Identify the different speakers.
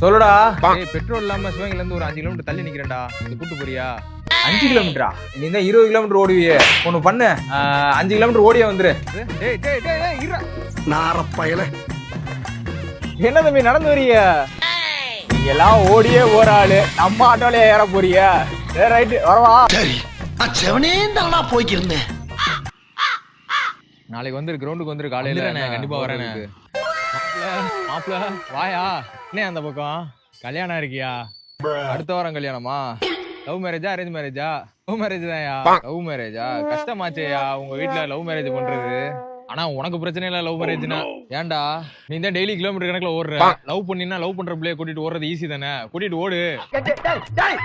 Speaker 1: சொல்லுடா.
Speaker 2: ஏய் பெட்ரோல் இல்லாம சிவகங்கையில இருந்து ஒரு 5 கிலோமீட்டர் தள்ளி நிக்கிறேன்டா. இது கூட்டு போறியா?
Speaker 1: 5 கிலோமீட்டரா? நீ தான் 20 கிலோமீட்டர் ஓடுவியே. ஒண்ணு பண்ணு, 5 கிலோமீட்டர் ஓடியே வந்துரு.
Speaker 2: டேய் டேய் டேய் இருடா.
Speaker 3: நாரப்பயல
Speaker 1: என்ன தம்பி நடந்து வரீங்க? நீங்க எல்லாம் ஓடியே போற ஆளு, நம்ம ஆட்டோல ஏற போறியா? சரி ரைட்டு வரவா.
Speaker 3: சரி நான் செவனே தானா போய்க்கிருந்தேன்.
Speaker 2: நாளைக்கு வந்து கிரவுண்டுக்கு வந்து காலையில கண்டிப்பா வரேனே. மாப்ள வாயா. என்ன அந்த பக்கம் கல்யாணம் இருக்கியா? அடுத்த வாரம் கல்யாணமா? லவ் மேரேஜா அரேஞ்ச் மேரேஜா? லவ் மேரேஜ் தான்யா. லவ் மேரேஜா? கஷ்டமாச்சேயா உங்க வீட்ல லவ் மேரேஜ் பண்றது. ஆனா உனக்கு பிரச்சனை இல்ல லவ் மேரேஜ்னா. ஏன்டா நீ தான் டெய்லி கிலோமீட்டர் கணக்குல ஓடுற. லவ் பண்ணினா லவ் பண்ற பிள்ளைய கூட்டிட்டு ஓடுறது ஈஸி தானே. கூட்டிட்டு ஓடு.